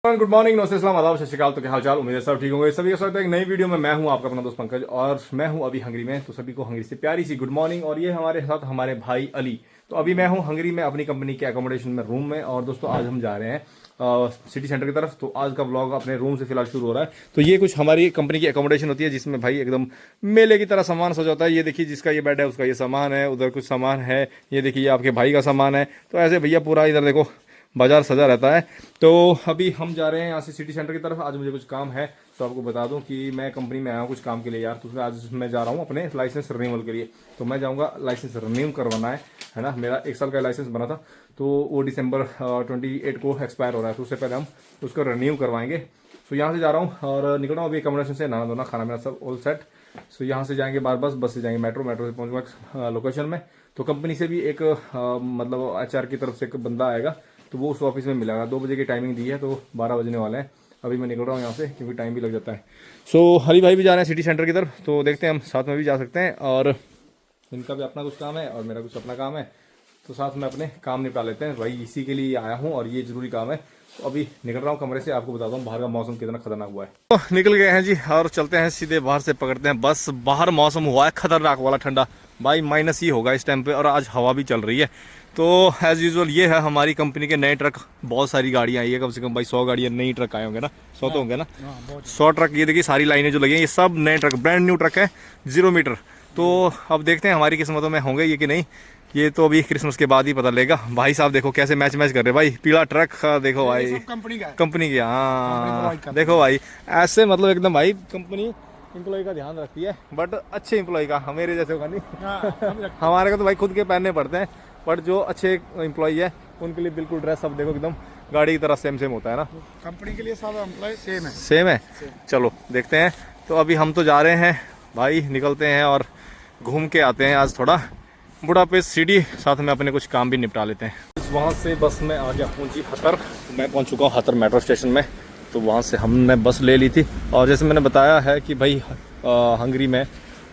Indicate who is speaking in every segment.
Speaker 1: Good morning, नमस्ते, सलाम, आदाब, सत श्री अकाल। तो क्या हाल चाल, उम्मीद है सब ठीक होंगे। सभी का स्वागत है एक नई वीडियो में। मैं हूं आपका अपना दोस्त पंकज और मैं हूं अभी हंगरी में। तो सभी को हंगरी से प्यारी सी गुड मॉर्निंग। और ये हमारे साथ हमारे भाई अली। तो अभी मैं हूं हंगरी में अपनी कंपनी के अकोमोडेशन में, रूम में। और दोस्तों आज हम जा रहे हैं सिटी सेंटर की तरफ। तो आज का व्लॉग अपने रूम से फिलहाल शुरू हो रहा है। तो ये कुछ हमारी कंपनी की अकोमोडेशन होती है जिसमें भाई एकदम मेले की तरह सामान सजा होता है। ये देखिए जिसका ये बेड है उसका ये सामान है, उधर कुछ सामान है, ये देखिए आपके भाई का सामान है। तो ऐसे भैया पूरा इधर देखो बाजार सजा रहता है। तो अभी हम जा रहे हैं यहाँ से सिटी सेंटर की तरफ। आज मुझे कुछ काम है तो आपको बता दूं कि मैं कंपनी में आया हूँ कुछ काम के लिए यार। तो उसमें आज मैं जा रहा हूँ अपने लाइसेंस रिन्यूअल के लिए। तो मैं जाऊँगा, लाइसेंस रिन्यू करवाना है ना। मेरा 1 साल का लाइसेंस बना था तो वो दिसंबर 28 को एक्सपायर हो रहा है। तो उससे पहले हम उसको रिन्यू करवाएंगे। तो यहाँ से जा रहा हूँ और निकल रहा हूँ अभी अकोमोडेशन से। नहाना धोना खाना मेरा सब ऑल सेट। सो यहाँ से जाएंगे बस से जाएंगे मेट्रो से पहुँचूंगा लोकेशन में। तो कंपनी से भी एक मतलब HR की तरफ से एक बंदा आएगा तो वो उस ऑफिस में मिलेगा। 2 बजे की टाइमिंग दी है तो 12 बजने वाले हैं। अभी मैं निकल रहा हूँ यहाँ से क्योंकि टाइम भी लग जाता है। सो हरी भाई भी जा रहे हैं सिटी सेंटर की तरफ। तो देखते हैं हम साथ में भी जा सकते हैं। और इनका भी अपना कुछ काम है और मेरा कुछ अपना काम है। तो साथ में अपने काम निपटा लेते हैं भाई। इसी के लिए आया हूँ और ये जरूरी काम है। तो अभी निकल रहा हूँ कमरे से। आपको बताता हूँ बाहर का मौसम कितना खतरनाक हुआ है। तो निकल गए हैं जी और चलते हैं सीधे बाहर से पकड़ते हैं बस। बाहर मौसम हुआ है खतरनाक वाला ठंडा भाई, माइनस ही होगा इस टाइम पे। और आज हवा भी चल रही है। तो एज यूजुअल ये है हमारी कंपनी के नए ट्रक। बहुत सारी गाड़ियाँ आई है, कम से कम भाई 100 गाड़ियाँ नई ट्रक आए होंगे ना। 100 तो होंगे ना, 100 ट्रक। ये देखिए सारी लाइनें जो लगी हैं ये सब नए ट्रक, ब्रांड न्यू ट्रक है, 0 मीटर। तो अब देखते हैं हमारी किस्मतों में होंगे ये कि नहीं। ये तो अभी क्रिसमस के बाद ही पता लगेगा। भाई साहब देखो कैसे मैच कर रहे हैं भाई। पीला ट्रक देखो भाई, कंपनी की। हाँ देखो भाई ऐसे मतलब एकदम भाई कंपनी एम्प्लॉय का ध्यान रखती है। बट अच्छे एम्प्लॉय का, हमारे जैसे होगा नहीं। हमारे को तो भाई खुद के पहनने पड़ते हैं। बट जो अच्छे एम्प्लॉय है उनके लिए बिल्कुल ड्रेस अब देखो एकदम गाड़ी की तरह सेम होता है ना।
Speaker 2: कंपनी के लिए सब एम्प्लॉय
Speaker 1: सेम है। चलो देखते हैं। तो अभी हम तो जा रहे हैं भाई, निकलते हैं और घूम के आते हैं आज थोड़ा बुढ़ापे सिटी। साथ में अपने कुछ काम भी निपटा लेते हैं। वहाँ से बस में आ गया पहुँची हतर। मैं पहुँच चुका हूँ हतर मेट्रो स्टेशन में। तो वहाँ से हमने बस ले ली थी। और जैसे मैंने बताया है कि भाई हंगरी में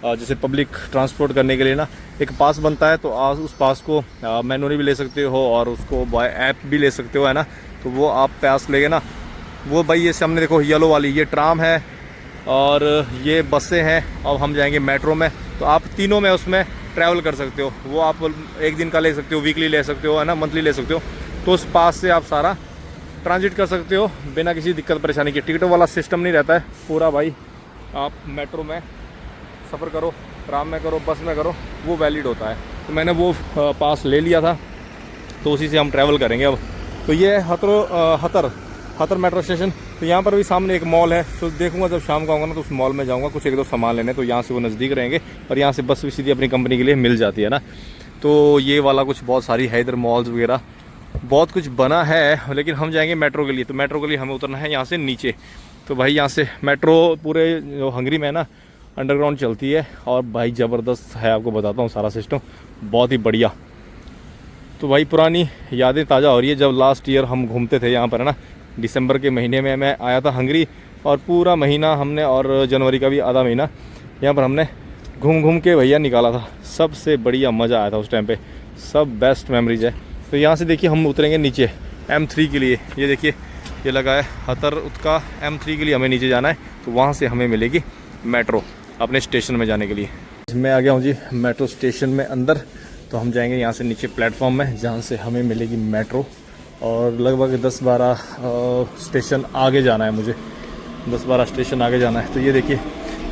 Speaker 1: जैसे पब्लिक ट्रांसपोर्ट करने के लिए ना एक पास बनता है। तो आज उस पास को मैनुअली भी ले सकते हो और उसको बाय ऐप भी ले सकते हो, है ना। तो वो आप पास लेंगे ना, वो भाई ये सामने देखो येलो वाली ये ट्राम है और ये बसें हैं। अब हम जाएंगे मेट्रो में। तो आप तीनों में उसमें ट्रैवल कर सकते हो। वो आप 1 दिन का ले सकते हो, वीकली ले सकते हो, है ना, मंथली ले सकते हो। तो उस पास से आप सारा ट्रांजिट कर सकते हो बिना किसी दिक्कत परेशानी के। टिकटों वाला सिस्टम नहीं रहता है पूरा भाई। आप मेट्रो में सफ़र करो, ट्राम में करो, बस में करो, वो वैलिड होता है। तो मैंने वो पास ले लिया था तो उसी से हम ट्रैवल करेंगे अब। तो ये हतर मेट्रो स्टेशन। तो यहाँ पर भी सामने एक मॉल है। तो देखूंगा जब शाम को आऊँगा ना तो उस मॉल में जाऊँगा कुछ 1-2 सामान लेने। तो यहाँ से वो नज़दीक रहेंगे और यहाँ से बस भी सीधी अपनी कंपनी के लिए मिल जाती है ना। तो ये वाला कुछ बहुत सारी है इधर मॉल्स वगैरह, बहुत कुछ बना है। लेकिन हम जाएंगे मेट्रो के लिए। तो मेट्रो के लिए हमें उतरना है यहाँ से नीचे। तो भाई यहाँ से मेट्रो पूरे जो हंगरी में है ना अंडरग्राउंड चलती है और भाई ज़बरदस्त है। आपको बताता हूँ सारा सिस्टम बहुत ही बढ़िया। तो भाई पुरानी यादें ताज़ा हो रही है जब लास्ट ईयर हम घूमते थे यहाँ पर, है ना। दिसंबर के महीने में मैं आया था हंगरी और पूरा महीना हमने, और जनवरी का भी आधा महीना यहाँ पर हमने घूम के भैया निकाला था। सबसे बढ़िया मज़ा आया था उस टाइम पे, सब बेस्ट मेमोरीज है। तो यहाँ से देखिए हम उतरेंगे नीचे M3 के लिए। ये देखिए ये लगा है हतर उत्का M3 के लिए हमें नीचे जाना है। तो वहाँ से हमें मिलेगी मेट्रो अपने स्टेशन में जाने के लिए। मैं आ गया हूँ जी मेट्रो स्टेशन में अंदर। तो हम जाएंगे यहाँ से नीचे प्लेटफॉर्म में जहाँ से हमें मिलेगी मेट्रो। और लगभग 10-12 स्टेशन आगे जाना है मुझे, 10-12 स्टेशन आगे जाना है। तो ये देखिए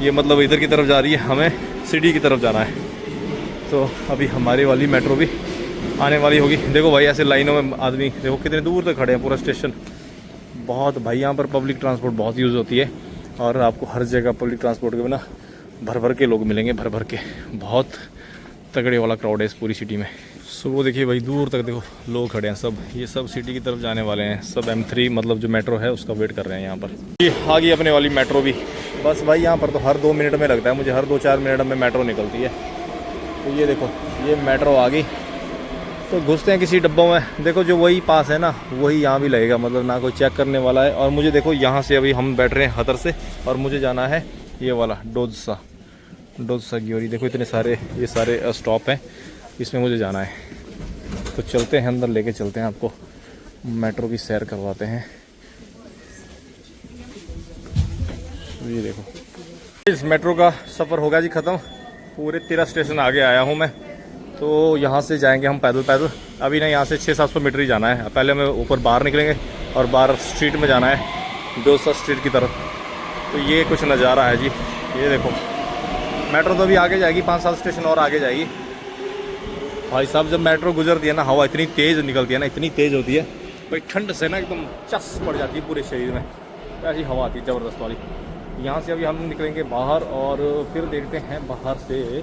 Speaker 1: ये मतलब इधर की तरफ जा रही है, हमें सिटी की तरफ जाना है। तो अभी हमारी वाली मेट्रो भी आने वाली होगी। देखो भाई ऐसे लाइनों में आदमी देखो कितने दूर तक खड़े हैं। पूरा स्टेशन बहुत भाई, यहाँ पर पब्लिक ट्रांसपोर्ट बहुत यूज़ होती है और आपको हर जगह पब्लिक ट्रांसपोर्ट के बिना भर के लोग मिलेंगे, भर के। बहुत तगड़े वाला क्राउड है इस पूरी सिटी में। सो वो देखिए भाई दूर तक देखो लोग खड़े हैं सब। ये सब सिटी की तरफ जाने वाले हैं सब। M3 मतलब जो मेट्रो है उसका वेट कर रहे हैं यहाँ पर। ये आ गई अपने वाली मेट्रो भी। बस भाई यहाँ पर तो हर 2 मिनट में लगता है मुझे, हर 2-4 मिनट में मेट्रो निकलती है। तो ये देखो ये मेट्रो आ गई। तो घुसते हैं किसी डब्बों में। देखो जो वही पास है ना वही यहाँ भी लगेगा, मतलब ना कोई चेक करने वाला है। और मुझे देखो यहाँ से अभी हम बैठ रहे हैं हतर से और मुझे जाना है ये वाला डोजसा ग्योरी। देखो इतने सारे ये सारे स्टॉप हैं, इसमें मुझे जाना है। तो चलते हैं अंदर, लेके चलते हैं आपको, मेट्रो की सैर करवाते हैं। ये देखो इस मेट्रो का सफ़र हो गया जी ख़त्म। पूरे 13 स्टेशन आगे आया हूँ मैं। तो यहाँ से जाएंगे हम पैदल पैदल। अभी ना यहाँ से 600-700 मीटर ही जाना है। पहले हमें ऊपर बाहर निकलेंगे और बाहर स्ट्रीट में जाना है, डोसा स्ट्रीट की तरफ। तो ये कुछ नज़ारा है जी, ये देखो। मेट्रो तो अभी आगे जाएगी, 5-7 स्टेशन और आगे जाएगी। भाई साहब जब मेट्रो गुजरती है ना, हवा इतनी तेज़ निकलती है ना, इतनी तेज़ होती है भाई, ठंड से ना एकदम चस पड़ जाती है पूरे शरीर में। ऐसी हवा आती है ज़बरदस्त वाली। यहाँ से अभी हम निकलेंगे बाहर और फिर देखते हैं बाहर से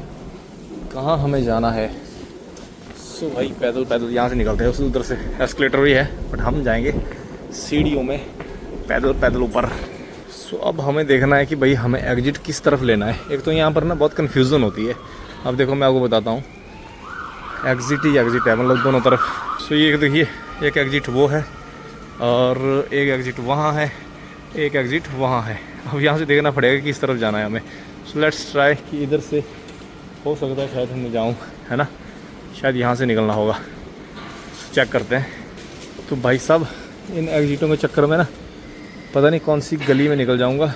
Speaker 1: कहाँ हमें जाना है। सो भाई पैदल पैदल यहाँ से निकलते हैं। उस उधर से एस्केलेटर भी है, बट हम जाएंगे सीढ़ियों में पैदल पैदल ऊपर। सो अब हमें देखना है कि भाई हमें एग्जिट किस तरफ लेना है। एक तो यहाँ पर ना बहुत कन्फ्यूज़न होती है। अब देखो मैं आपको बताता हूँ, एग्जिट ही एग्जिट है, मतलब दोनों तरफ। सो ये देखिए, एक एग्जिट वो है और एक एग्जिट वहाँ है, एक एग्जिट वहाँ है। अब यहाँ से देखना पड़ेगा कि किस तरफ जाना है हमें। सो लेट्स ट्राई कि इधर से हो सकता है शायद हम जाऊँ, है ना, शायद यहाँ से निकलना होगा। चेक करते हैं। तो भाई साहब इन एग्जिटों के चक्कर में ना पता नहीं कौन सी गली में निकल जाऊँगा।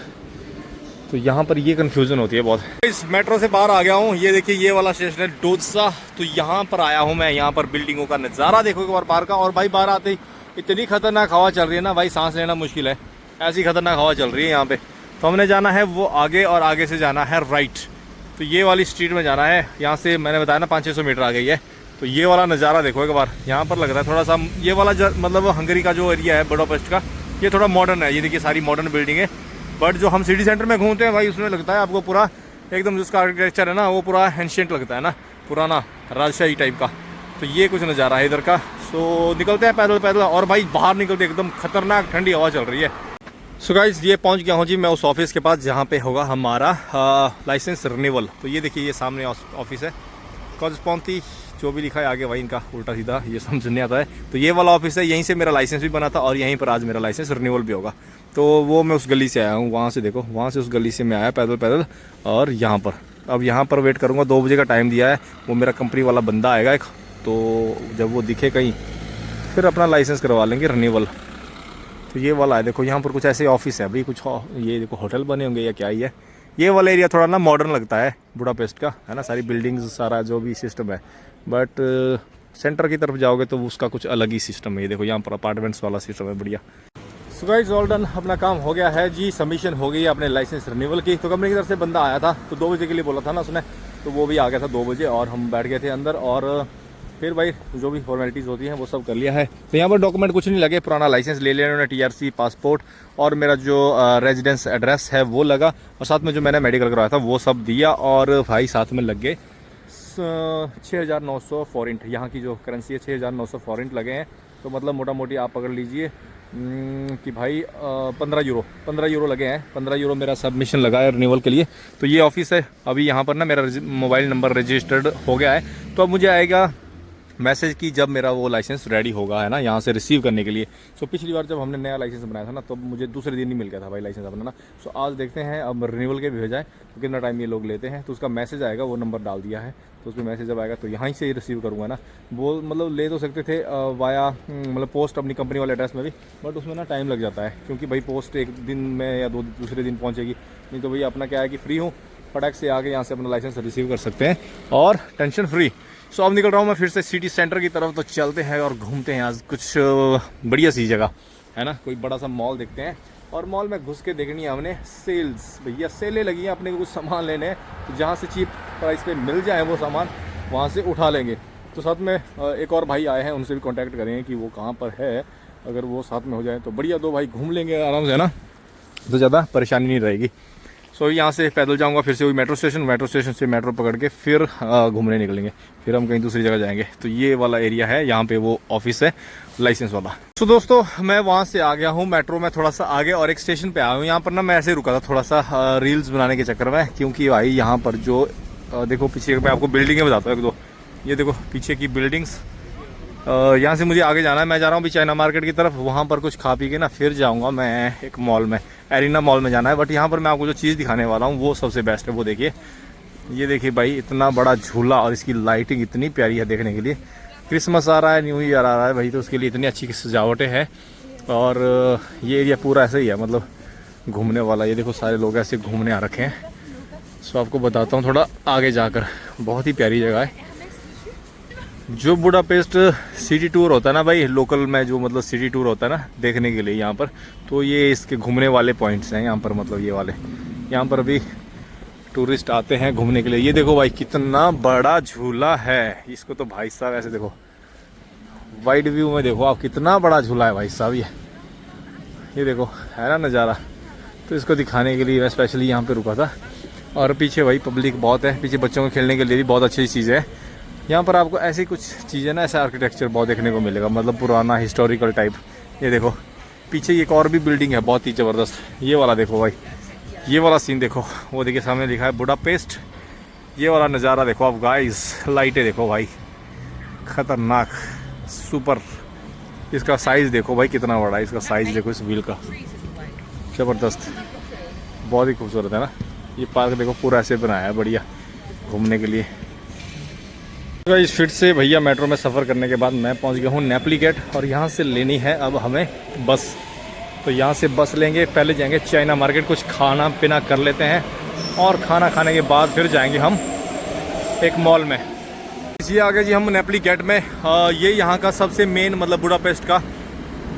Speaker 1: तो यहाँ पर ये कन्फ्यूज़न होती है बहुत। इस मेट्रो से बाहर आ गया हूँ। ये देखिए ये वाला स्टेशन है डोसा। तो यहाँ पर आया हूँ मैं। यहाँ पर बिल्डिंगों का नज़ारा देखो एक बार बाहर का। और भाई बाहर आते ही इतनी खतरनाक हवा चल रही है ना भाई, सांस लेना मुश्किल है, ऐसी खतरनाक हवा चल रही है यहाँ पे। तो हमने जाना है वो आगे, और आगे से जाना है राइट। तो ये वाली स्ट्रीट में जाना है। यहाँ से मैंने बताया ना 500-600 मीटर आ गई है। तो ये वाला नज़ारा देखो एक बार। यहाँ पर लग रहा है थोड़ा सा ये वाला मतलब हंगरी का जो एरिया है बुडापेस्ट का, ये थोड़ा मॉडर्न है। ये देखिए सारी मॉडर्न बिल्डिंग है। बट जो हम सिटी सेंटर में घूमते हैं भाई, उसमें लगता है आपको पूरा एकदम जिसका आर्किटेक्चर है ना वो पूरा एंशिएंट लगता है ना, पुराना राजशाही टाइप का। तो ये कुछ नज़ारा है इधर का। सो निकलते हैं पैदल पैदल। और भाई बाहर निकलते एकदम खतरनाक ठंडी हवा चल रही है। सो गाइस ये पहुंच गया हूँ जी मैं उस ऑफिस के पास जहाँ पे होगा हमारा लाइसेंस रिन्यूअल। तो ये देखिए ये सामने ऑफिस है। कॉरस्पॉन्डी जो भी लिखा है आगे भाई इनका उल्टा सीधा ये समझ नहीं आता है। तो ये वाला ऑफिस है, यहीं से मेरा लाइसेंस भी बना था और यहीं पर आज मेरा लाइसेंस रिन्यूअल भी होगा। तो वो मैं उस गली से आया हूँ, वहाँ से देखो, वहाँ से उस गली से मैं आया पैदल पैदल और यहाँ पर। अब यहाँ पर वेट करूँगा, 2 बजे का टाइम दिया है। वो मेरा कंपनी वाला बंदा आएगा एक, तो जब वो दिखे कहीं फिर अपना लाइसेंस करवा लेंगे रिन्यूअल। तो ये वाला है देखो, यहाँ पर कुछ ऐसे ऑफिस है भाई, कुछ ये देखो होटल बने होंगे या क्या ही है। ये वाला एरिया थोड़ा ना मॉडर्न लगता है बुडापेस्ट का, है ना, सारी बिल्डिंग्स सारा जो भी सिस्टम है। बट सेंटर की तरफ जाओगे तो उसका कुछ अलग ही सिस्टम है। ये देखो यहाँ पर अपार्टमेंट्स वाला सिस्टम है, बढ़िया। सो गाइस ऑल डन, अपना काम हो गया है जी, सबमिशन हो गई है अपने लाइसेंस रिन्यूअल की। तो कंपनी की तरफ से बंदा आया था, तो 2 बजे के लिए बोला था ना उसने, तो वो भी आ गया था 2 बजे और हम बैठ गए थे अंदर। और फिर भाई जो भी फॉर्मेलिटीज़ होती हैं वो सब कर लिया है। तो यहाँ पर डॉक्यूमेंट कुछ नहीं लगे, पुराना लाइसेंस ले लिया उन्होंने, TRC, पासपोर्ट और मेरा जो रेजिडेंस एड्रेस है वो लगा, और साथ में जो मैंने मेडिकल करवाया था वो सब दिया। और भाई साथ में लग गए 6,900 फॉरेंट, यहाँ की जो करेंसी है 6,900 फॉरेंट लगे हैं। तो मतलब मोटा मोटी आप पकड़ लीजिए कि भाई 15 यूरो लगे हैं। 15 यूरो मेरा सबमिशन लगा है रिन्यूअल के लिए। तो ये ऑफिस है। अभी यहाँ पर ना मेरा मोबाइल नंबर रजिस्टर्ड हो गया है। तो अब मुझे आएगा मैसेज की जब मेरा वो लाइसेंस रेडी होगा, है ना, यहाँ से रिसीव करने के लिए। सो पिछली बार जब हमने नया लाइसेंस बनाया था ना, तो मुझे दूसरे दिन ही मिल गया था भाई लाइसेंस अपना ना। सो आज देखते हैं अब रिन्यूअल के भी भेजा है तो कितना टाइम ये लोग लेते हैं। तो उसका मैसेज आएगा, वो नंबर डाल दिया है, तो उसमें मैसेज जब आएगा तो यहाँ से ही रिसीव करूँगा ना। वो मतलब ले तो सकते थे वाया मतलब पोस्ट अपनी कंपनी वाले एड्रेस में भी, बट उसमें ना टाइम लग जाता है, क्योंकि भाई पोस्ट एक दिन में या दूसरे दिन पहुँचेगी। नहीं तो भैया अपना क्या है कि फ्री हूँ, फटाक से आके यहाँ से अपना लाइसेंस रिसीव कर सकते हैं और टेंशन फ्री। सो अब निकल रहा हूँ मैं फिर से सिटी सेंटर की तरफ। तो चलते हैं और घूमते हैं आज कुछ बढ़िया सी जगह, है ना, कोई बड़ा सा मॉल देखते हैं। और मॉल में घुस के देखनी है हमने सेल्स, भैया सेलें लगी हैं, अपने को कुछ सामान लेने हैं। तो जहाँ से चीप प्राइस पे मिल जाए वो सामान वहाँ से उठा लेंगे। तो साथ में एक और भाई आए हैं, उनसे भी कॉन्टैक्ट करेंगे कि वो कहाँ पर है। अगर वो साथ में हो जाए तो बढ़िया, 2 भाई घूम लेंगे आराम से, है ना, तो ज़्यादा परेशानी नहीं रहेगी। सो यहाँ से पैदल जाऊँगा फिर से वही मेट्रो स्टेशन से मेट्रो पकड़ के फिर घूमने निकलेंगे, फिर हम कहीं दूसरी जगह जाएंगे। तो ये वाला एरिया है, यहाँ पे वो ऑफिस है लाइसेंस वाला। तो दोस्तों मैं वहाँ से आ गया हूँ मेट्रो में थोड़ा सा आगे, और एक स्टेशन पे आया हूँ। यहाँ पर ना मैं ऐसे रुका था थोड़ा सा रील्स बनाने के चक्कर में, क्योंकि भाई यहाँ पर जो देखो पीछे, मैं आपको बिल्डिंगें बताता हूँ 1-2। ये देखो पीछे की बिल्डिंग्स। यहाँ से मुझे आगे जाना है, मैं जा रहा हूँ अभी चाइना मार्केट की तरफ। वहाँ पर कुछ खा पी के ना फिर जाऊँगा मैं एक मॉल में, एरिना मॉल में जाना है। बट यहाँ पर मैं आपको जो चीज़ दिखाने वाला हूँ वो सबसे बेस्ट है। वो देखिए, ये देखिए भाई, इतना बड़ा झूला और इसकी लाइटिंग इतनी प्यारी है देखने के लिए। क्रिसमस आ रहा है, न्यू ईयर आ रहा है भाई, तो उसके लिए इतनी अच्छी सजावटें हैं। और ये एरिया पूरा ऐसे ही है, मतलब घूमने वाला। ये देखो सारे लोग ऐसे घूमने आ रखे हैं। सो आपको बताता हूँ थोड़ा आगे जाकर, बहुत ही प्यारी जगह है। जो बुडापेस्ट सिटी टूर होता है ना भाई, लोकल में जो मतलब सिटी टूर होता है ना देखने के लिए यहाँ पर, तो ये इसके घूमने वाले पॉइंट्स हैं यहाँ पर, मतलब ये वाले यहाँ पर अभी टूरिस्ट आते हैं घूमने के लिए। ये देखो भाई कितना बड़ा झूला है, इसको तो भाई साहब ऐसे देखो वाइड व्यू में देखो आप, कितना बड़ा झूला है भाई साहब। ये देखो है ना नज़ारा। तो इसको दिखाने के लिए मैं स्पेशली यहाँ पे रुका था। और पीछे भाई पब्लिक बहुत है, पीछे बच्चों को खेलने के लिए भी बहुत अच्छी चीज़ है। यहाँ पर आपको ऐसी कुछ चीज़ें ना, ऐसा आर्किटेक्चर बहुत देखने को मिलेगा, मतलब पुराना हिस्टोरिकल टाइप। ये देखो पीछे एक और भी बिल्डिंग है बहुत ही ज़बरदस्त। ये वाला देखो भाई, ये वाला सीन देखो, वो देखिए सामने लिखा है बुडापेस्ट। ये वाला नज़ारा देखो आप गाइस, लाइटें देखो भाई, ख़तरनाक सुपर। इसका साइज़ देखो भाई कितना बड़ा है, इसका साइज़ देखो इस व्हील का, ज़बरदस्त, बहुत ही खूबसूरत है ना। ये पार्क देखो पूरा ऐसे बनाया है बढ़िया घूमने के लिए। इस फिर से भैया मेट्रो में सफ़र करने के बाद मैं पहुंच गया हूँ नेपली गेट, और यहाँ से लेनी है अब हमें बस। तो यहाँ से बस लेंगे, पहले जाएंगे चाइना मार्केट, कुछ खाना पीना कर लेते हैं, और खाना खाने के बाद फिर जाएंगे हम एक मॉल में। इसी आगे जी हम नेपली गेट में। ये यहाँ का सबसे मेन मतलब बुडापेस्ट का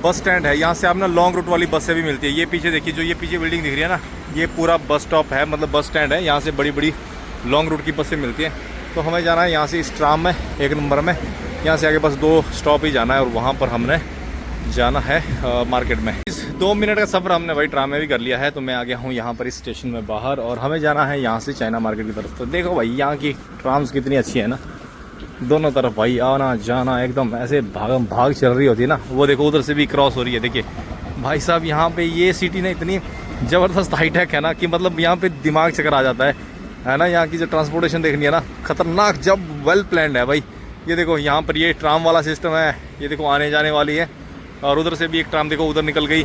Speaker 1: बस स्टैंड है। यहाँ से आप ना लॉन्ग रूट वाली बसें भी मिलती है। ये पीछे देखिए, जो ये पीछे बिल्डिंग दिख रही है ना, ये पूरा बस स्टॉप है, मतलब बस स्टैंड है। यहाँ से बड़ी बड़ी लॉन्ग रूट की बसें मिलती हैं। तो हमें जाना है यहाँ से इस ट्राम में, 1 नंबर में। यहाँ से आगे बस 2 स्टॉप ही जाना है, और वहाँ पर हमने जाना है मार्केट में। इस 2 मिनट का सफ़र हमने भाई ट्राम में भी कर लिया है। तो मैं आ गया हूँ यहाँ पर इस स्टेशन में बाहर, और हमें जाना है यहाँ से चाइना मार्केट की तरफ। तो देखो भाई यहाँ की ट्राम्स कितनी अच्छी है ना, दोनों तरफ भाई आना जाना एकदम ऐसे भागम भाग चल रही होती है ना। वो देखो उधर से भी क्रॉस हो रही है। देखिए भाई साहब यहाँ पे ये सिटी ना इतनी ज़बरदस्त हाईटेक है ना, कि मतलब यहाँ पे दिमाग चक्कर आ जाता है ना। यहाँ की जो ट्रांसपोर्टेशन देखनी है ना, खतरनाक, जब वेल प्लान्ड है भाई। ये देखो यहाँ पर ये ट्राम वाला सिस्टम है, ये देखो आने जाने वाली है। और उधर से भी एक ट्राम देखो उधर निकल गई।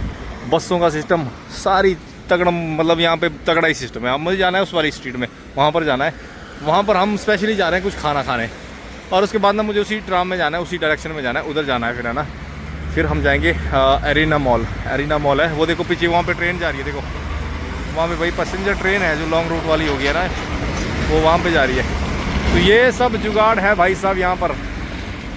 Speaker 1: बसों का सिस्टम सारी तगड़म, मतलब यहाँ पे तगड़ा ही सिस्टम है। अब मुझे जाना है उस वाली स्ट्रीट में, वहाँ पर जाना है। वहाँ पर हम स्पेशली जा रहे हैं कुछ खाना खाने, और उसके बाद ना मुझे उसी ट्राम में जाना है, उसी डायरेक्शन में जाना है, उधर जाना है फिर, है ना। फिर हम जाएंगे एरिना मॉल। एरिना मॉल है वो देखो पीछे, वहाँ पे ट्रेन जा रही है। देखो वहाँ पे भाई पैसेंजर ट्रेन है जो लॉन्ग रूट वाली होगी है ना, वो वहाँ पे जा रही है। तो ये सब जुगाड़ है भाई साहब यहाँ पर।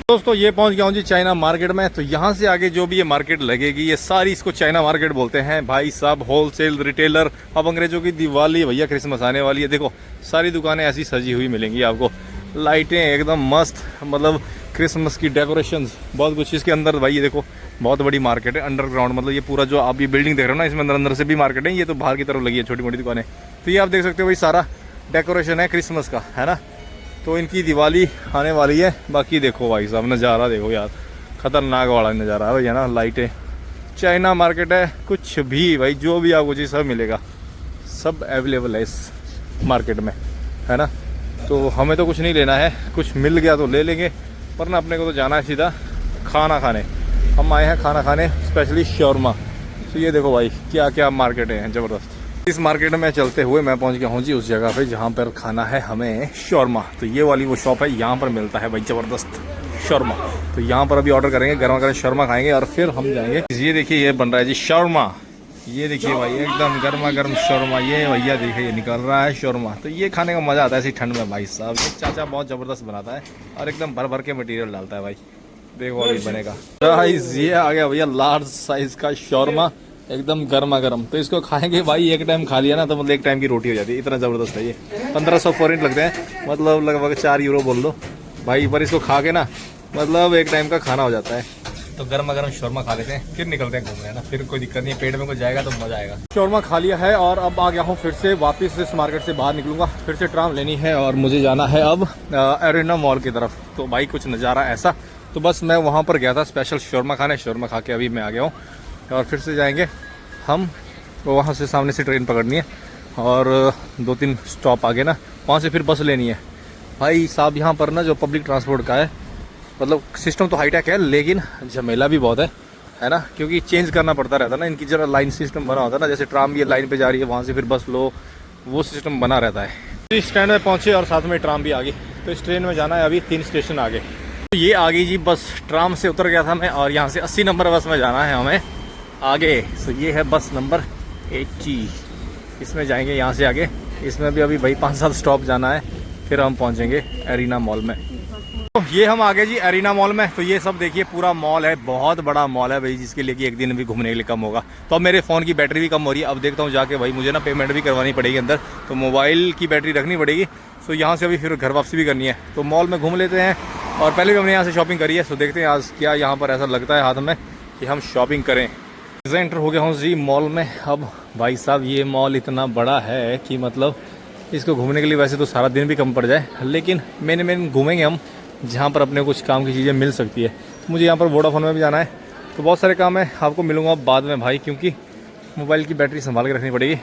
Speaker 1: दोस्तों ये पहुँच गया हूँ जी चाइना मार्केट में। तो यहाँ से आगे जो भी ये मार्केट लगेगी, ये सारी इसको चाइना मार्केट बोलते हैं भाई साहब। होलसेल रिटेलर, अब अंग्रेजों की दिवाली भैया, क्रिसमस आने वाली है। देखो सारी दुकानें ऐसी सजी हुई मिलेंगी आपको, लाइटें एकदम मस्त, मतलब क्रिसमस की डेकोरेशंस, बहुत कुछ इसके अंदर भाई। ये देखो बहुत बड़ी मार्केट है अंडरग्राउंड, मतलब ये पूरा जो आप ये बिल्डिंग देख रहे हो ना, इसमें अंदर अंदर से भी मार्केट है। ये तो बाहर की तरफ लगी है छोटी मोटी दुकानें। तो ये आप देख सकते हो भाई, सारा डेकोरेशन है क्रिसमस का, है ना। तो इनकी दिवाली आने वाली है। बाकी देखो भाई साहब नज़ारा देखो यार, ख़तरनाक वाला नज़ारा है भाई, है ना। लाइटें, चाइना मार्केट है, कुछ भी भाई जो भी आपको चीज़ सब मिलेगा, सब अवेलेबल है इस मार्केट में, है ना। तो हमें तो कुछ नहीं लेना है, कुछ मिल गया तो ले लेंगे, वरना अपने को तो जाना है सीधा खाना खाने। हम आए हैं खाना खाने, स्पेशली शौरमा। तो ये देखो भाई क्या क्या मार्केटें हैं ज़बरदस्त। इस मार्केट में चलते हुए मैं पहुंच गया हूँ जी उस जगह पे जहाँ पर खाना है हमें शौरमा। तो ये वाली वो शॉप है, यहाँ पर मिलता है भाई ज़बरदस्त शौरमा। तो यहाँ पर अभी ऑर्डर करेंगे, गर्मा गर्म शौरमा खाएंगे, और फिर हम जाएंगे। ये देखिए ये बन रहा है जी शौरमा। ये देखिए भाई एकदम गर्मा गर्म शौरमा, ये भैया देखिए ये निकल रहा है शौरमा। तो ये खाने का मज़ा आता है ऐसी ठंड में भाई साहब। ये चाचा बहुत ज़बरदस्त बनाता है, और एकदम भर भर के मटेरियल डालता है भाई। देखो अभी बनेगा गाइस, ये आ गया भैया लार्ज साइज़ का शौरमा, एकदम गर्मा गर्म। तो इसको खाएंगे भाई, एक टाइम खा लिया ना तो मतलब एक टाइम की रोटी हो जाती है, इतना ज़बरदस्त है ये। 1500 फॉरेन लगते हैं, मतलब लगभग 4 यूरो बोल लो भाई। पर इसको खा के ना मतलब एक टाइम का खाना हो जाता है। तो गर्मा गर्म शौरमा खा लेते हैं, फिर निकलते हैं घूमने, ना। फिर कोई दिक्कत नहीं है, पेट में कुछ जाएगा तो मज़ा आएगा। शौरमा खा लिया है, और अब आ गया हूँ फिर से वापस इस मार्केट से बाहर निकलूँगा। फिर से ट्राम लेनी है, और मुझे जाना है अब एरिना मॉल की तरफ। तो भाई कुछ नज़ारा ऐसा, तो बस मैं वहाँ पर गया था स्पेशल शौरमा खाने। शौरमा खा के अभी मैं आ गया हूँ, और फिर से जाएंगे हम। वहाँ से सामने से ट्रेन पकड़नी है, और 2-3 स्टॉप आगे ना, वहाँ से फिर बस लेनी है भाई साहब। यहाँ पर ना जो पब्लिक ट्रांसपोर्ट का है, मतलब सिस्टम तो हाईटेक है, लेकिन झमेला भी बहुत है ना। क्योंकि चेंज करना पड़ता रहता है ना, इनकी जरा लाइन सिस्टम बना होता है ना। जैसे ट्राम ये लाइन पे जा रही है, वहाँ से फिर बस लो, वो सिस्टम बना रहता है। इस स्टैंड में पहुँचे, और साथ में ट्राम भी आ गई। तो इस ट्रेन में जाना है अभी 3 स्टेशन आगे। तो ये आ गई जी बस, ट्राम से उतर गया था मैं, और यहाँ से 80 नंबर बस में जाना है हमें आगे। तो ये है बस नंबर 80 इसमें जाएंगे यहाँ से आगे। इसमें भी अभी भाई 5-7 स्टॉप जाना है, फिर हम पहुँचेंगे एरिना मॉल में। तो ये हम आ गए जी एरिना मॉल में। तो ये सब देखिए पूरा मॉल है, बहुत बड़ा मॉल है भाई, जिसके लिए कि एक दिन भी घूमने के लिए कम होगा। तो अब मेरे फ़ोन की बैटरी भी कम हो रही है। अब देखता हूँ जाके भाई, मुझे ना पेमेंट भी करवानी पड़ेगी अंदर, तो मोबाइल की बैटरी रखनी पड़ेगी। तो यहाँ से अभी फिर घर वापसी भी करनी है, तो मॉल में घूम लेते हैं। और पहले भी हमने यहाँ से शॉपिंग करी है, तो देखते हैं आज क्या यहाँ पर ऐसा लगता है हाथ में कि हम शॉपिंग करें। एंटर हो गया हूँ जी मॉल में। अब भाई साहब ये मॉल इतना बड़ा है कि मतलब इसको घूमने के लिए वैसे तो सारा दिन भी कम पड़ जाए, लेकिन मेन घूमेंगे हम जहाँ पर अपने कुछ काम की चीज़ें मिल सकती है। तो मुझे यहाँ पर वोडाफोन में भी जाना है, तो बहुत सारे काम है, आपको मिलूँगा बाद में भाई, क्योंकि मोबाइल की बैटरी संभाल के रखनी पड़ेगी।